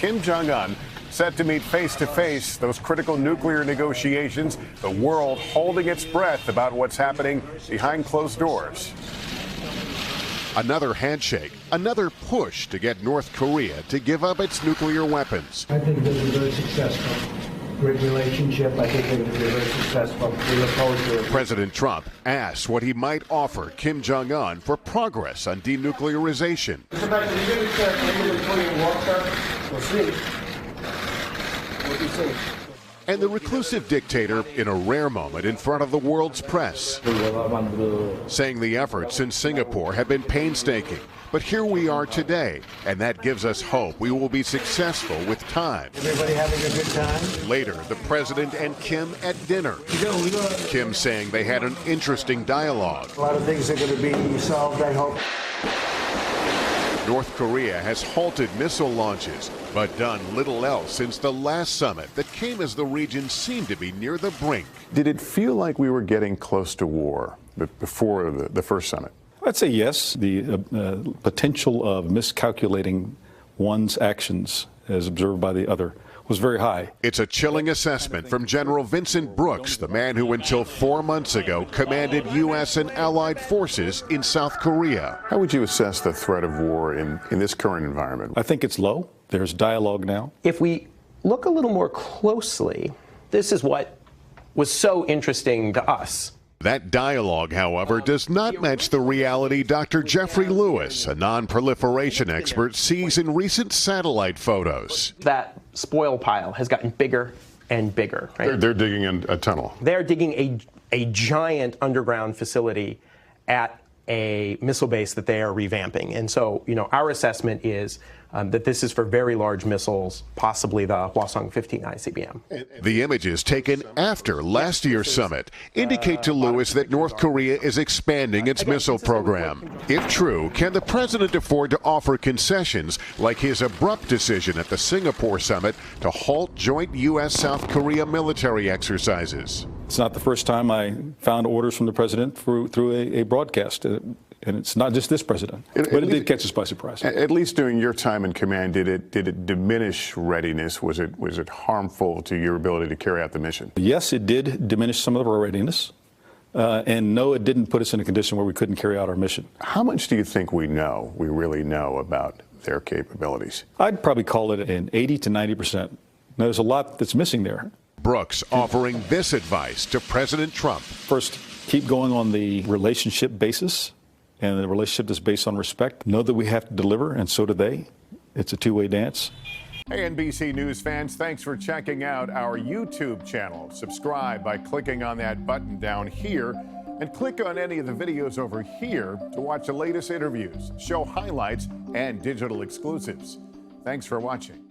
Kim Jong-un set to meet face-to-face those critical nuclear negotiations, the world holding its breath about what's happening behind closed doors. Another handshake, another push to get North Korea to give up its nuclear weapons. I think this is very successful. Great relationship. I think it will be very successful. We look forward to it. President Trump asked what he might offer Kim Jong-un for progress on denuclearization. And the reclusive dictator in a rare moment in front of the world's press, saying the efforts in Singapore have been painstaking. But here we are today, and that gives us hope we will be successful with time. Everybody having a good time? Later, the president and Kim at dinner. Kim saying they had an interesting dialogue. A lot of things are going to be solved, I hope. North Korea has halted missile launches, but done little else since the last summit that came as the region seemed to be near the brink. Did it feel like we were getting close to war before the first summit? I'd say yes. The potential of miscalculating one's actions as observed by the other was very high. It's a chilling assessment from General Vincent Brooks, the man who until 4 months ago commanded U.S. and allied forces in South Korea. How would you assess the threat of war in this current environment? I think it's low. There's dialogue now. If we look a little more closely, this is what was so interesting to us. That dialogue, however, does not match the reality Dr. Jeffrey Lewis, a non-proliferation expert, sees in recent satellite photos. That spoil pile has gotten bigger and bigger. Right? They're digging in a tunnel. They're digging a giant underground facility at a missile base that they are revamping. And so, our assessment is that this is for very large missiles, possibly the Hwasong-15 ICBM. The images taken after last year's summit indicate to Lewis that North Korea is expanding its missile program. If true, can the president afford to offer concessions like his abrupt decision at the Singapore summit to halt joint U.S.-South Korea military exercises? It's not the first time I found orders from the president through a broadcast. And it's not just this president, but it did catch us by surprise. At least during your time in command, did it diminish readiness? Was it harmful to your ability to carry out the mission? Yes, it did diminish some of our readiness. And no, it didn't put us in a condition where we couldn't carry out our mission. How much do you think we really know about their capabilities? I'd probably call it an 80 to 90%. Now, there's a lot that's missing there. Brooks offering this advice to President Trump. First, keep going on the relationship basis. And the relationship is based on respect. Know that we have to deliver, and so do they. It's a two-way dance. Hey, NBC News fans, thanks for checking out our YouTube channel. Subscribe by clicking on that button down here, and click on any of the videos over here to watch the latest interviews, show highlights, and digital exclusives. Thanks for watching.